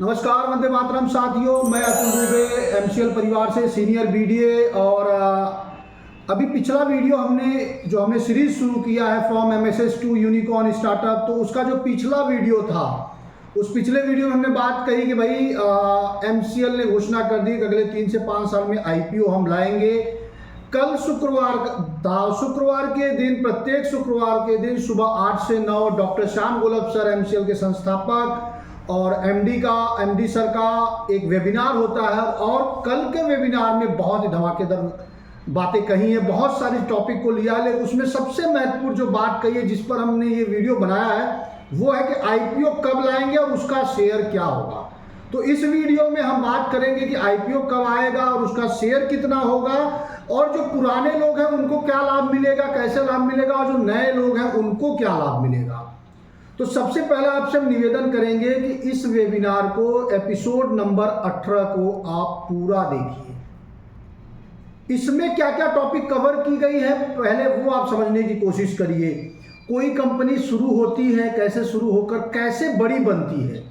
नमस्कार, वंदे मातरम साथियों। मैं अतुल दुबे एमसीएल परिवार से सीनियर बीडीए। और अभी पिछला वीडियो हमने सीरीज शुरू किया है from MSS to unicorn startup. तो उसका जो पिछला वीडियो था, उस पिछले वीडियो में हमने बात कही कि भाई एमसीएल ने घोषणा कर दी कि अगले 3 से 5 साल में आईपीओ हम लाएंगे। कल शुक्रवार के दिन, प्रत्येक शुक्रवार के दिन सुबह 8 से 9 डॉक्टर श्याम गोलब सर, एमसीएल के संस्थापक और एमडी सर का एक वेबिनार होता है। और कल के वेबिनार में बहुत ही धमाकेदार बातें कही है, बहुत सारी टॉपिक को लिया है, लेकिन उसमें सबसे महत्वपूर्ण जो बात कही है, जिस पर हमने ये वीडियो बनाया है, वो है कि आईपीओ कब लाएंगे और उसका शेयर क्या होगा। तो इस वीडियो में हम बात करेंगे कि आईपीओ कब आएगा और उसका शेयर कितना होगा, और जो पुराने लोग हैं उनको क्या लाभ मिलेगा, कैसे लाभ मिलेगा, और जो नए लोग हैं उनको क्या लाभ मिलेगा। तो सबसे पहले आपसे हम निवेदन करेंगे कि इस वेबिनार को, एपिसोड नंबर 18 को आप पूरा देखिए। इसमें क्या क्या टॉपिक कवर की गई है, पहले वो आप समझने की कोशिश करिए। कोई कंपनी शुरू होती है, कैसे शुरू होकर कैसे बड़ी बनती है,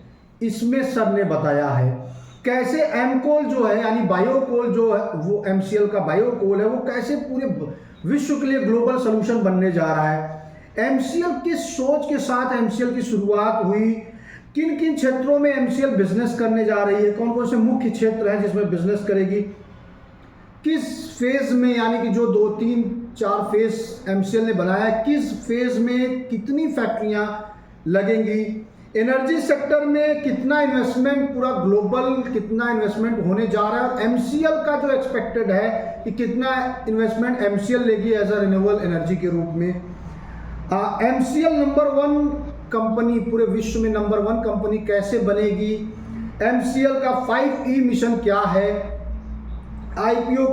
इसमें सर ने बताया है। कैसे एमकोल जो है, यानी बायोकोल जो है, वो एमसीएल का बायोकोल है, वो कैसे पूरे विश्व के लिए ग्लोबल सोल्यूशन बनने जा रहा है। एमसीएल किस सोच के साथ एमसीएल की शुरुआत हुई, किन किन क्षेत्रों में एमसीएल बिजनेस करने जा रही है, कौन कौन से मुख्य क्षेत्र हैं जिसमें बिजनेस करेगी, किस फेज में, यानी कि जो 2 3 4 फेज एमसीएल ने बनाया है, किस फेज में कितनी फैक्ट्रियां लगेंगी, एनर्जी सेक्टर में कितना इन्वेस्टमेंट, पूरा ग्लोबल कितना इन्वेस्टमेंट होने जा रहा है, और एमसीएल का जो एक्सपेक्टेड है कि कितना इन्वेस्टमेंट एमसीएल लेगी एज अ रिन्यूएबल एनर्जी के रूप में। एमसीएल नंबर 1 कंपनी, पूरे विश्व में नंबर 1 कंपनी कैसे बनेगी, एमसीएल का 5E मिशन क्या है, आईपीओ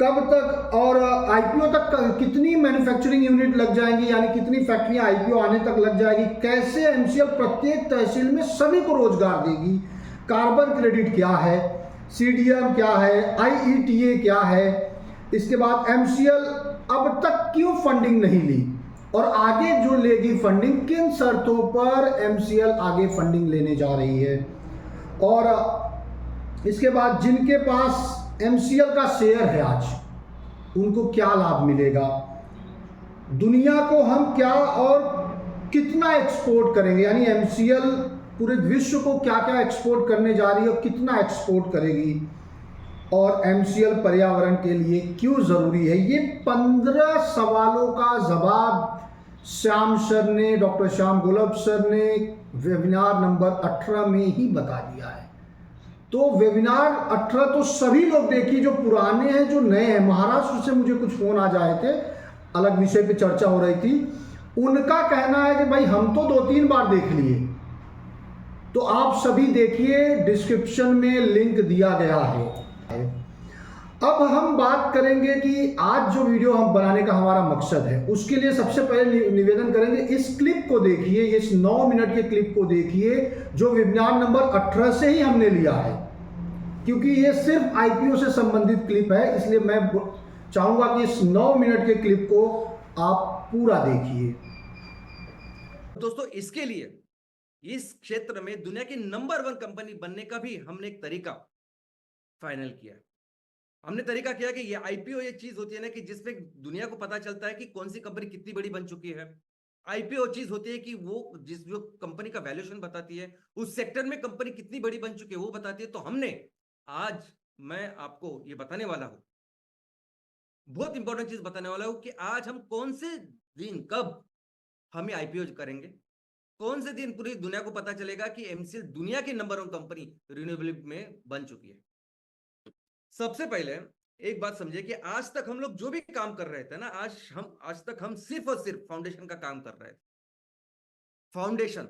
कब तक, और आईपीओ तक कितनी मैन्युफैक्चरिंग यूनिट लग जाएंगी, यानी कितनी फैक्ट्रियां आईपीओ आने तक लग जाएगी, कैसे एमसीएल प्रत्येक तहसील में सभी को रोजगार देगी, कार्बन क्रेडिट क्या है, सीडीएम क्या है, आईईटीए क्या है, इसके बाद एमसीएल अब तक क्यों फंडिंग नहीं ली और आगे जो लेगी फंडिंग, किन शर्तों पर एमसीएल आगे फंडिंग लेने जा रही है, और इसके बाद जिनके पास एमसीएल का शेयर है आज, उनको क्या लाभ मिलेगा, दुनिया को हम क्या और कितना एक्सपोर्ट करेंगे, यानी एमसीएल पूरे विश्व को क्या क्या एक्सपोर्ट करने जा रही है और कितना एक्सपोर्ट करेगी, और एमसीएल पर्यावरण के लिए क्यों जरूरी है। ये 15 सवालों का जवाब श्याम सर ने, डॉक्टर श्याम गोलब सर ने वेबिनार नंबर 18 में ही बता दिया है। तो वेबिनार 18 तो सभी लोग देखिए, जो पुराने हैं, जो नए हैं। महाराष्ट्र से मुझे कुछ फोन आ जाए थे, अलग विषय पे चर्चा हो रही थी, उनका कहना है कि भाई हम तो 2-3 बार देख लिए। तो आप सभी देखिए, डिस्क्रिप्शन में लिंक दिया गया है। अब हम बात करेंगे कि आज जो वीडियो हम बनाने का हमारा मकसद है, उसके लिए सबसे पहले निवेदन करेंगे, इस क्लिप को देखिए, इस 9 मिनट के क्लिप को देखिए, जो वेबिनार नंबर 18 से ही हमने लिया है, क्योंकि ये सिर्फ आईपीओ से संबंधित क्लिप है। इसलिए मैं चाहूंगा कि इस 9 मिनट के क्लिप को आप पूरा देखिए। दोस्तों, इसके लिए इस क्षेत्र में दुनिया की नंबर 1 कंपनी बनने का भी हमने एक तरीका फाइनल किया। हमने तरीका किया कि ये आईपीओ ये चीज होती है ना, कि जिसमें दुनिया को पता चलता है कि कौन सी कंपनी कितनी बड़ी बन चुकी है। आईपीओ चीज होती है कि वो जो कंपनी का वैल्यूएशन बताती है, उस सेक्टर में कंपनी कितनी बड़ी बन चुकी है वो बताती है। तो हमने आज, मैं आपको ये बताने वाला हूं, बहुत इंपॉर्टेंट चीज बताने वाला हूं, कि आज हम कौन से दिन, कब हम आईपीओ करेंगे, कौन से दिन पूरी दुनिया को पता चलेगा कि एमसीएल दुनिया की नंबर 1 कंपनी रिन्यूएबल में बन चुकी है। सबसे पहले एक बात समझिए कि आज तक हम लोग जो भी काम कर रहे थे ना, आज तक हम सिर्फ और सिर्फ फाउंडेशन का काम कर रहे थे। फाउंडेशन,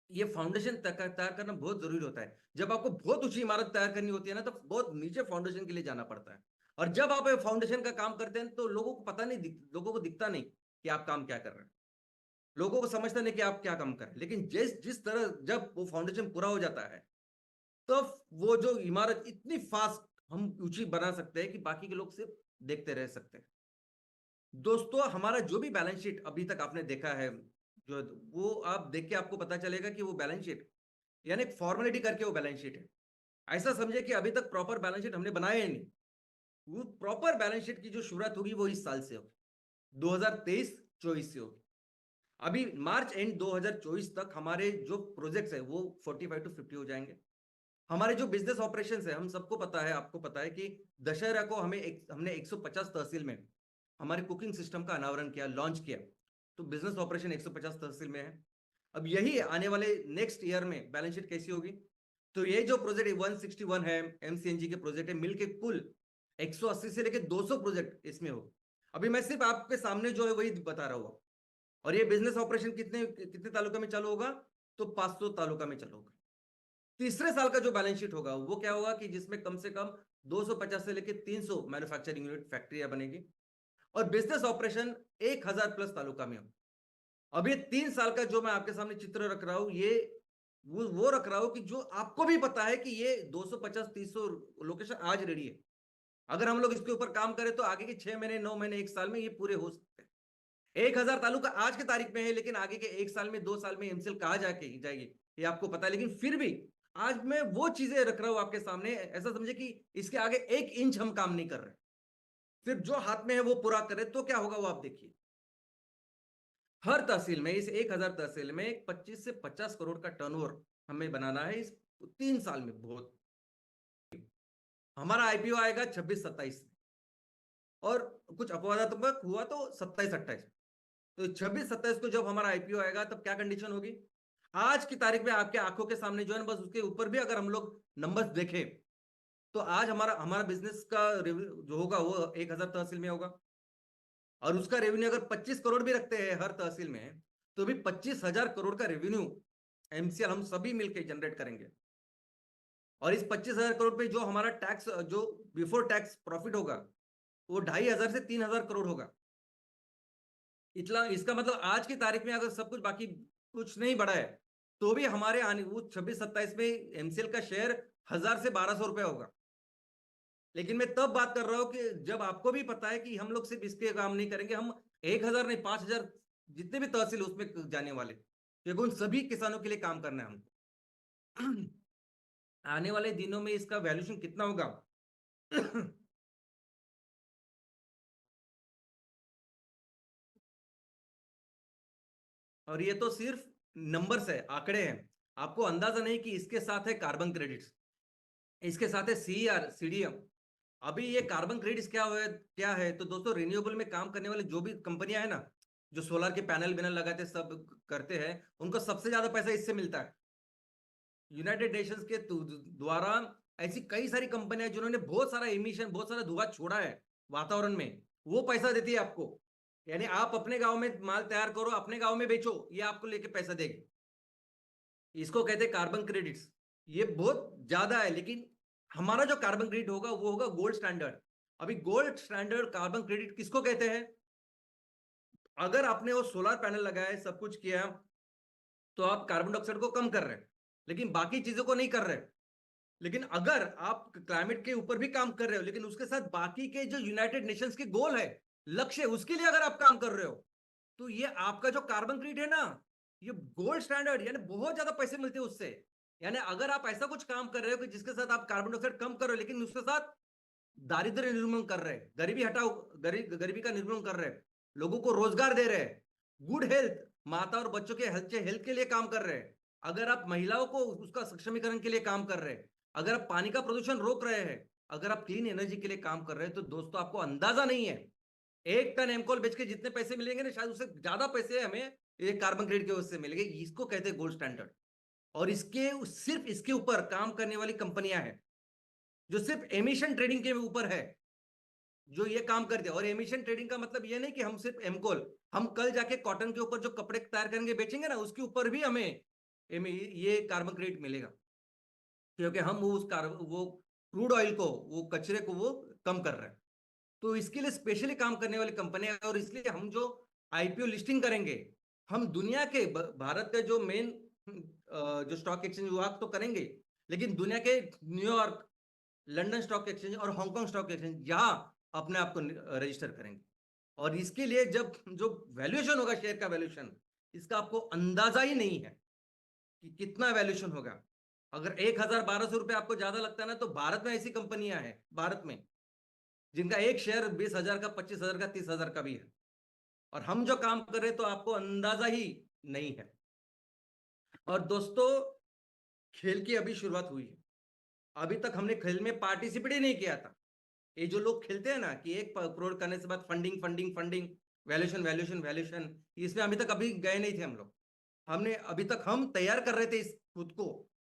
ये फाउंडेशन तैयार करना बहुत जरूरी होता है। जब आपको बहुत ऊंची इमारत तैयार करनी होती है ना, तो बहुत नीचे फाउंडेशन के लिए जाना पड़ता है। और जब आप फाउंडेशन का काम करते हैं तो लोगों को पता नहीं, लोगों को दिखता नहीं कि आप काम क्या कर रहे हैं, लोगों को समझता नहीं कि आप क्या काम कर रहे हैं। लेकिन जिस जिस तरह जब वो फाउंडेशन पूरा हो जाता है, तो वो जो इमारत इतनी फास्ट हम ऊंची बना सकते हैं कि बाकी के लोग सिर्फ देखते रह सकते हैं। दोस्तों, हमारा जो भी बैलेंस शीट अभी तक आपने देखा है, जो वो आप देख के आपको पता चलेगा कि वो बैलेंस शीट यानी फॉर्मेलिटी करके वो बैलेंस शीट है। ऐसा समझे कि अभी तक प्रॉपर बैलेंस शीट हमने बनाया ही नहीं। वो प्रॉपर बैलेंस शीट की जो शुरुआत होगी वो इस साल से होगी, 2023-24 से होगी। अभी मार्च एंड 2024 तक हमारे जो प्रोजेक्ट्स है वो 45 to 50 हो जाएंगे। हमारे जो बिजनेस ऑपरेशंस है, हम सबको पता है, आपको पता है कि दशहरा को हमने 150 तहसील में हमारे कुकिंग सिस्टम का अनावरण किया, लॉन्च किया। तो बिजनेस ऑपरेशन 150 तहसील में है। अब यही आने वाले नेक्स्ट ईयर में बैलेंस शीट कैसी होगी? तो ये जो प्रोजेक्ट 161 है एमसीएनजी के प्रोजेक्ट है, मिलके कुल 180 से लेके 200 प्रोजेक्ट इसमें हो। अभी मैं सिर्फ आपके सामने जो है वही बता रहा हूँ। और ये बिजनेस ऑपरेशन कितने कितने तालुका में चालू होगा? तो 500 तालुका में चालू होगा। तीसरे साल का जो बैलेंस शीट होगा वो क्या होगा कि जिसमें कम से कम 250 से लेके 300 मैन्युफैक्चरिंग यूनिट फैक्ट्रियां बनेगी और बिजनेस ऑपरेशन 1000 प्लस तालुका में हो। अब ये 3 साल का जो मैं आपके सामने चित्र रख रहा हूं, ये वो रख रहा हूं कि जो आपको भी पता है कि ये 250-300 लोकेशन आज रेडी है। अगर हम लोग इसके ऊपर काम करें तो आगे के 6 महीने, 9 महीने, 1 साल में ये पूरे हो सकते हैं। 1000 तालुका आज की तारीख में है, लेकिन आगे के 1 साल में, 2 साल में एमसीएल कहाँ जाके जाएगी ये आपको पता है। लेकिन फिर भी आज मैं वो चीजें रख रहा हूं आपके सामने, ऐसा समझे कि इसके आगे 1 इंच हम काम नहीं कर रहे। सिर्फ जो हाथ में है वो पूरा करें तो क्या होगा वो आप देखिए। हर तहसील में, इस 1000 तहसील में 25 से 50 करोड़ का टर्नओवर हमें बनाना है इस 3 साल में। बहुत हमारा आईपीओ आएगा 26-27 और कुछ अपवादात्मक हुआ तो 27-28। तो 26-27 को जब हमारा आईपीओ आएगा तब क्या कंडीशन होगी? आज की तारीख में आपके आंखों के सामने जो है, बस उसके ऊपर भी अगर हम लोग नंबर्स देखें तो आज हमारा हमारा बिजनेस का जो होगा वो 1000 तहसील में होगा और उसका रेवेन्यू अगर 25 करोड़ भी रखते हैं हर तहसील में, तो भी 25,000 करोड़ का रेवेन्यू एमसीएल हम सभी मिलकर जनरेट करेंगे। और इस 25,000 करोड़ पे जो हमारा टैक्स, जो बिफोर टैक्स प्रॉफिट होगा, वो 2,500 से 3,000 करोड़ होगा। इतना, इसका मतलब आज की तारीख में अगर सब कुछ बाकी कुछ नहीं बढ़ा है तो भी हमारे आने वो 26-27 में एमसीएल का शेयर 1000 से 1200 रुपए होगा। लेकिन मैं तब बात कर रहा हूं कि जब आपको भी पता है कि हम लोग सिर्फ इसके काम नहीं करेंगे, हम 1000 नहीं 5000 जितने भी तहसील उसमें जाने वाले, क्योंकि उन सभी किसानों के लिए काम करना है हमको। आने वाले दिनों में इसका वैल्यूएशन कितना होगा? और ये तो सिर्फ नंबर्स है, आंकड़े हैं। आपको अंदाजा नहीं कि इसके साथ है कार्बन क्रेडिट्स, इसके साथ है सीईआर, सीडीएम। अभी ये कार्बन क्रेडिट्स क्या है तो दोस्तों, रिन्यूएबल में काम करने वाले जो भी कंपनियां है ना, जो सोलर के पैनल वैनल लगाते सब करते हैं, उनको सबसे ज्यादा पैसा इससे मिलता है। यूनाइटेड नेशंस के द्वारा ऐसी कई सारी कंपनियां जिन्होंने बहुत सारा एमिशन, बहुत सारा धुआं छोड़ा है वातावरण में, वो पैसा देती है आपको। यानी आप अपने गांव में माल तैयार करो, अपने गांव में बेचो, ये आपको लेके पैसा देगी। इसको कहते हैं कार्बन क्रेडिट्स। ये बहुत ज्यादा है, लेकिन हमारा जो कार्बन क्रेडिट होगा वो होगा गोल्ड स्टैंडर्ड। अभी गोल्ड स्टैंडर्ड कार्बन क्रेडिट किसको कहते हैं? अगर आपने वो सोलर पैनल लगाया, सब कुछ किया, तो आप कार्बन डाइऑक्साइड को कम कर रहे हैं, लेकिन बाकी चीजों को नहीं कर रहे। लेकिन अगर आप क्लाइमेट के ऊपर भी काम कर रहे हो, लेकिन उसके साथ बाकी के जो यूनाइटेड नेशंस के गोल है, लक्ष्य, उसके लिए अगर आप काम कर रहे हो, तो ये आपका जो कार्बन क्रेडिट है ना, ये गोल्ड स्टैंडर्ड, यानी बहुत ज्यादा पैसे मिलते हैं उससे। यानी अगर आप ऐसा कुछ काम कर रहे हो कि जिसके साथ आप कार्बन डाइऑक्साइड कम कर रहे हो, लेकिन उसके साथ दारिद्र्य निर्मूलन कर रहे हैं, गरीबी हटाओ, गरीबी का निर्मूलन कर रहे हैं, लोगों को रोजगार दे रहे हैं, गुड हेल्थ, माता और बच्चों के हेल्थ के लिए काम कर रहे हैं, अगर आप महिलाओं को उसका सक्षमीकरण के लिए काम कर रहे हैं, अगर आप पानी का प्रदूषण रोक रहे हैं, अगर आप क्लीन एनर्जी के लिए काम कर रहे हैं, तो दोस्तों आपको अंदाजा नहीं है, 1 टन एमकोल बेच के जितने पैसे मिलेंगे ना, शायद उससे ज्यादा पैसे हमें ये कार्बन क्रेडिट की वजह से मिलेंगे। इसको कहते हैं गोल्ड स्टैंडर्ड। और इसके सिर्फ इसके ऊपर काम करने वाली कंपनियां हैं जो सिर्फ एमिशन ट्रेडिंग के ऊपर है, जो ये काम करते हैं। और एमिशन ट्रेडिंग का मतलब ये नहीं कि हम सिर्फ एमकोल, हम कल जाके कॉटन के ऊपर जो कपड़े तैयार करेंगे बेचेंगे ना, उसके ऊपर भी हमें ये कार्बन क्रेडिट मिलेगा, क्योंकि हम वो क्रूड ऑयल को, वो कचरे को वो कम कर रहे हैं। तो इसके लिए स्पेशली काम करने वाली कंपनी है। और इसलिए हम जो आईपीओ लिस्टिंग करेंगे, हम दुनिया के भारत के जो मेन जो स्टॉक एक्सचेंज विभाग तो करेंगे, लेकिन दुनिया के न्यूयॉर्क, लंदन स्टॉक एक्सचेंज और हांगकांग स्टॉक एक्सचेंज, यहाँ अपने आप को रजिस्टर करेंगे। और इसके लिए जब जो वैल्यूएशन होगा, शेयर का वैल्यूएशन, इसका आपको अंदाजा ही नहीं है कि कितना वैल्यूएशन होगा। अगर 1000-1200 रुपए आपको ज्यादा लगता है ना, तो भारत में ऐसी कंपनियां हैं भारत में जिनका एक शेयर 20,000 का, 25,000 का, 30,000 का भी है, और हम जो काम कर रहे हैं तो आपको अंदाजा ही नहीं है। और दोस्तों, खेल की अभी शुरुआत हुई है, अभी तक हमने खेल में पार्टिसिपेट ही नहीं किया था। ये जो लोग खेलते हैं ना कि 1 करोड़ करने से बाद funding funding funding, valuation valuation valuation, इसमें अभी तक अभी गए नहीं थे हम लोग। हमने अभी तक हम तैयार कर रहे थे इस खुद को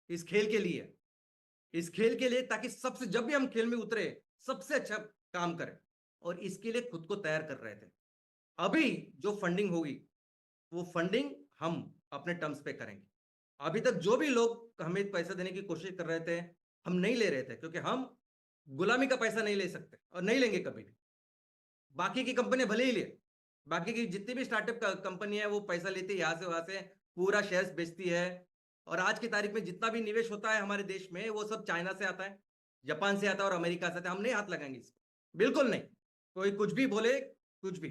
इस खेल के लिए, ताकि सबसे, जब भी हम खेल में उतरे, सबसे अच्छा काम करें, और इसके लिए खुद को तैयार कर रहे थे। अभी जो फंडिंग होगी वो फंडिंग हम अपने टर्म्स पे करेंगे। अभी तक जो भी लोग हमें पैसा देने की कोशिश कर रहे थे, हम नहीं ले रहे थे, क्योंकि हम गुलामी का पैसा नहीं ले सकते और नहीं लेंगे कभी भी। बाकी की कंपनी भले ही ले, बाकी की जितनी भी स्टार्टअप कंपनी है वो पैसा लेती है, यहाँ से वहां से पूरा शेयर्स बेचती है, और आज की तारीख में जितना भी निवेश होता है हमारे देश में, वो सब चाइना से आता है, जापान से आता है और अमेरिका से आता है। हम नहीं हाथ लगाएंगे इसको, बिल्कुल नहीं। कोई कुछ भी बोले, कुछ भी,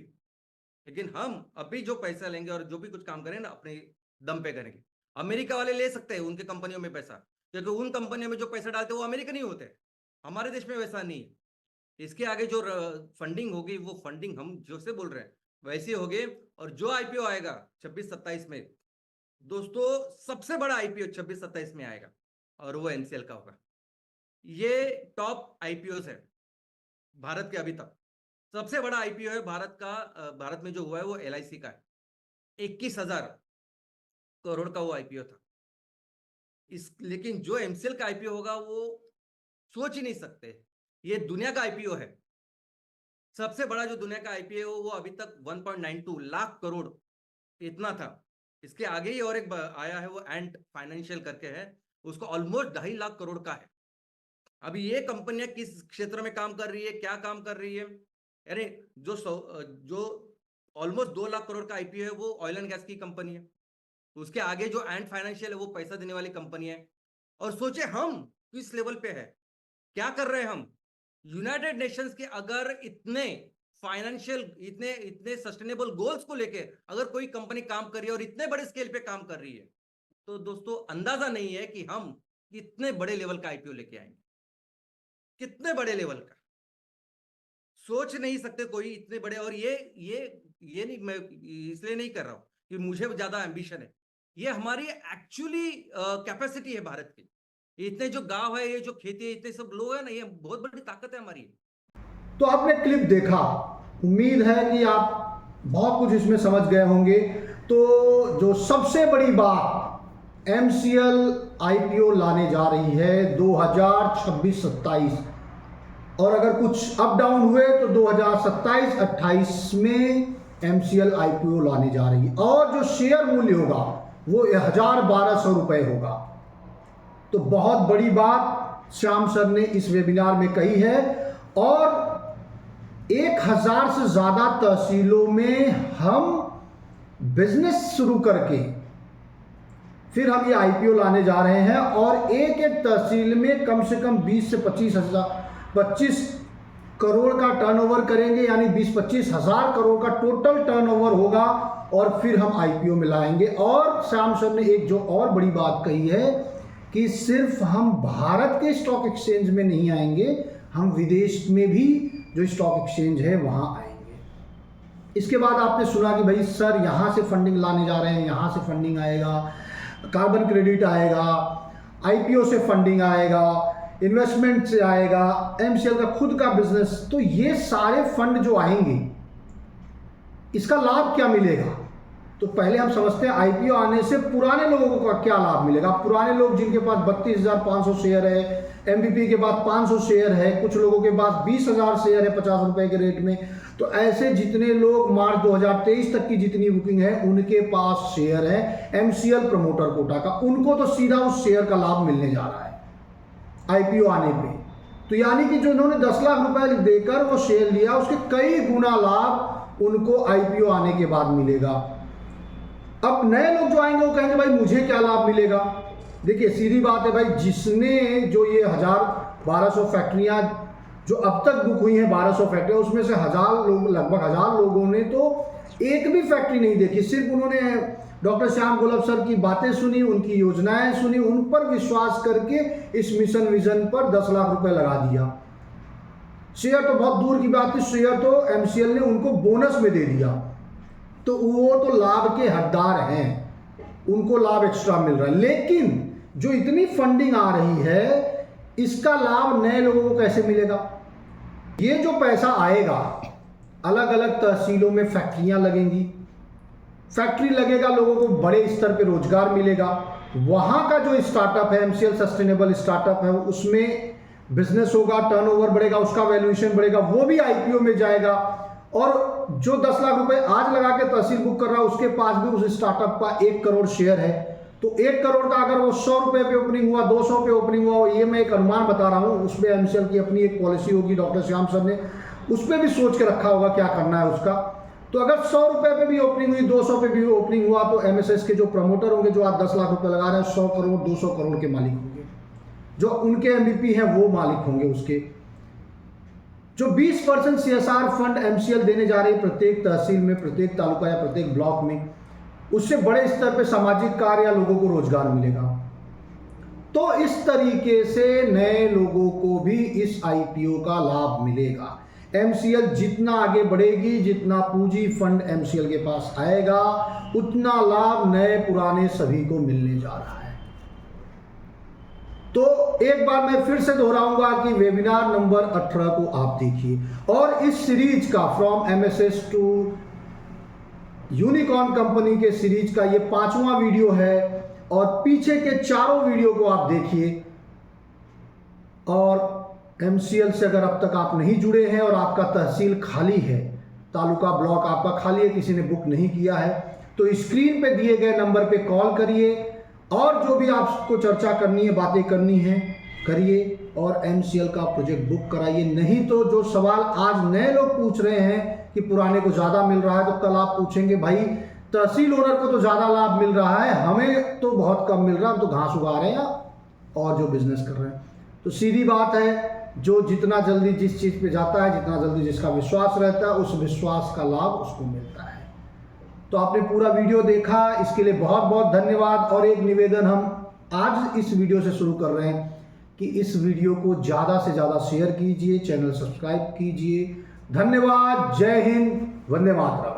लेकिन हम अभी जो पैसा लेंगे और जो भी कुछ काम करें ना, अपने दम पे करेंगे। अमेरिका वाले ले सकते हैं उनके कंपनियों में पैसा, क्योंकि उन कंपनियों में जो पैसा डालते हैं वो अमेरिकन ही होते हैं, हमारे देश में वैसा नहीं। इसके आगे जो फंडिंग होगी, वो फंडिंग हम जो से बोल रहे हैं वैसे होगी। और जो आईपीओ आएगा 26-27 में, दोस्तों सबसे बड़ा आईपीओ 26-27 में आएगा, और वो एनसीएल का होगा। ये टॉप आईपीओ है भारत के, अभी तक सबसे बड़ा आईपीओ है भारत का। भारत में जो हुआ है वो एलआईसी का है, 21,000 करोड़ का वो आईपीओ था। लेकिन जो एमसीएल का आईपीओ होगा वो सोच ही नहीं सकते, ये दुनिया का आईपीओ है। सबसे बड़ा जो दुनिया का आईपीओ वो अभी तक 1.92 लाख करोड़ इतना था। इसके आगे ही और एक आया है, वो एंट फाइनेंशियल करके है, उसको ऑलमोस्ट 2.5 लाख करोड़ का है। अभी ये कंपनियां किस क्षेत्र में काम कर रही है, क्या काम कर रही है, यानी जो ऑलमोस्ट 2 लाख करोड़ का आईपीओ है वो ऑयल एंड गैस की कंपनी है। उसके आगे जो एंट फाइनेंशियल है वो पैसा देने वाली कंपनी है। और सोचे हम किस लेवल पे है, क्या कर रहे हैं हम। यूनाइटेड नेशंस के अगर इतने फाइनेंशियल, इतने सस्टेनेबल गोल्स को लेके अगर कोई कंपनी काम कर रही है और इतने बड़े स्केल पे काम कर रही है, तो दोस्तों अंदाजा नहीं है कि हम कितने बड़े लेवल का आईपीओ लेके आएंगे, कितने बड़े लेवल का, सोच नहीं सकते कोई इतने बड़े। और ये नहीं, मैं इसलिए नहीं कर रहा हूं कि मुझे ज्यादा एम्बिशन है, ये हमारी एक्चुअली कैपेसिटी है भारत की। इतने जो गांव है, ये जो खेती है, इतने सब लोग हैं ना, ये बहुत बड़ी ताकत है हमारी। तो आपने क्लिप देखा, उम्मीद है कि आप बहुत कुछ इसमें समझ गए होंगे। तो जो सबसे बड़ी बात, एमसीएल आईपीओ लाने जा रही है 2026-27, और अगर कुछ अप डाउन हुए तो 2027-28 में एमसीएल आईपीओ लाने जा रही है, और जो शेयर मूल्य होगा वो 1,1200 रुपये होगा। तो बहुत बड़ी बात श्याम सर ने इस वेबिनार में कही है, और 1000 से ज़्यादा तहसीलों में हम बिजनेस शुरू करके फिर हम ये आईपीओ लाने जा रहे हैं, और एक एक तहसील में कम से कम 20 से 25 करोड़ का टर्नओवर करेंगे, यानी 20-25 हज़ार करोड़ का टोटल टर्नओवर होगा, और फिर हम आईपीओ में लाएंगे। और श्याम सर ने एक जो और बड़ी बात कही है कि सिर्फ हम भारत के स्टॉक एक्सचेंज में नहीं आएंगे, हम विदेश में भी जो स्टॉक एक्सचेंज है वहाँ आएंगे। इसके बाद आपने सुना कि भाई सर यहाँ से फंडिंग लाने जा रहे हैं, यहाँ से फंडिंग आएगा, कार्बन क्रेडिट आएगा, आईपीओ से फंडिंग आएगा, इन्वेस्टमेंट से आएगा, एमसीएल का खुद का बिजनेस। तो ये सारे फंड जो आएंगे, इसका लाभ क्या मिलेगा? तो पहले हम समझते हैं आईपीओ आने से पुराने लोगों को क्या लाभ मिलेगा। पुराने लोग जिनके पास 32,500 शेयर है, एमबीपी के पास 500 शेयर है, कुछ लोगों के पास 20,000 शेयर है 50 रुपए के रेट में। तो ऐसे जितने लोग मार्च 2023 तक की जितनी बुकिंग है उनके पास शेयर है एमसीएल प्रमोटर कोटा का, उनको तो सीधा उस शेयर का लाभ मिलने जा रहा है आईपीओ आने पे। तो यानी कि जो इन्होंने 10 लाख रुपए देकर वो शेयर लिया, उसके कई गुना लाभ उनको आईपीओ आने के बाद मिलेगा। अब नए लोग जो आएंगे वो कहेंगे भाई मुझे क्या लाभ मिलेगा। देखिए सीधी बात है भाई, जिसने जो ये 1,000-1,200 फैक्ट्रियां जो अब तक बुक हुई हैं, 1,200 फैक्ट्रियां, उसमें से 1,000 लोग, लगभग 1,000 लोगों ने तो एक भी फैक्ट्री नहीं देखी, सिर्फ उन्होंने डॉक्टर श्याम गोलब सर की बातें सुनी, उनकी योजनाएं सुनी, उन पर विश्वास करके इस मिशन विजन पर 10 लाख रुपए लगा दिया। शेयर तो बहुत दूर की बात थी, शेयर तो MCL ने उनको बोनस में दे दिया, तो वो तो लाभ के हकदार हैं, उनको लाभ एक्स्ट्रा मिल रहा है। लेकिन जो इतनी फंडिंग आ रही है, इसका लाभ नए लोगों को कैसे मिलेगा? ये जो पैसा आएगा, अलग अलग तहसीलों में फैक्ट्रियां लगेंगी, फैक्ट्री लगेगा, लोगों को बड़े स्तर पे रोजगार मिलेगा। वहां का जो स्टार्टअप है, MCL सस्टेनेबल स्टार्टअप है, उसमें बिजनेस होगा, टर्नओवर बढ़ेगा, उसका वैल्यूएशन बढ़ेगा, वो भी IPO में जाएगा। और जो 10 लाख रुपए आज लगा के तहसील बुक कर रहा है, उसके पास भी उस स्टार्टअप का 1 करोड़ शेयर है। तो 1 करोड़ का अगर वो 100 रुपए पे ओपनिंग हुआ, 200 पे ओपनिंग हुआ, ये मैं एक अनुमान बता रहा हूँ, उसमें MCL की अपनी एक पॉलिसी होगी, डॉक्टर श्याम सर ने उस पर भी सोच के रखा होगा क्या करना है उसका। तो अगर 100 रुपए पे भी ओपनिंग हुई, 200 पे भी ओपनिंग हुआ, तो MSS के जो प्रमोटर होंगे, जो आज 10 लाख रुपए लगा रहे हैं, 100 करोड़ 200 करोड़ के मालिक होंगे। जो उनके MVP हैं वो मालिक होंगे उसके। जो 20% CSR फंड MCL देने जा रही है प्रत्येक तहसील में, प्रत्येक तालुका या प्रत्येक ब्लॉक में, उससे बड़े स्तर पे सामाजिक कार्य या लोगों को रोजगार मिलेगा। तो इस तरीके से नए लोगों को भी इस IPO का लाभ मिलेगा। MCL जितना आगे बढ़ेगी, जितना पूंजी फंड MCL के पास आएगा, उतना लाभ नए पुराने सभी को मिलने जा रहा है। तो एक बार मैं फिर से दोहराऊंगा कि वेबिनार नंबर 18 को आप देखिए, और इस सीरीज का from MSS to unicorn company के सीरीज का ये 5वां वीडियो है, और पीछे के 4 वीडियो को आप देखिए। और MCL से अगर अब तक आप नहीं जुड़े हैं और आपका तहसील खाली है, तालुका ब्लॉक आपका खाली है, किसी ने बुक नहीं किया है, तो स्क्रीन पे दिए गए नंबर पे कॉल करिए, और जो भी आपको चर्चा करनी है, बातें करनी है, करिए, और MCL का प्रोजेक्ट बुक कराइए। नहीं तो जो सवाल आज नए लोग पूछ रहे हैं कि पुराने को ज़्यादा मिल रहा है, तो कल आप पूछेंगे भाई तहसील ओनर को तो ज़्यादा लाभ मिल रहा है, हमें तो बहुत कम मिल रहा है, हम तो घास उगा रहे हैं और जो बिजनेस कर रहे हैं। तो सीधी बात है, जो जितना जल्दी जिस चीज़ पे जाता है, जितना जल्दी जिसका विश्वास रहता है, उस विश्वास का लाभ उसको मिलता है। तो आपने पूरा वीडियो देखा, इसके लिए बहुत बहुत धन्यवाद। और एक निवेदन हम आज इस वीडियो से शुरू कर रहे हैं कि इस वीडियो को ज़्यादा से ज़्यादा शेयर कीजिए, चैनल सब्सक्राइब कीजिए। धन्यवाद, जय हिंद, वंदे मातरम।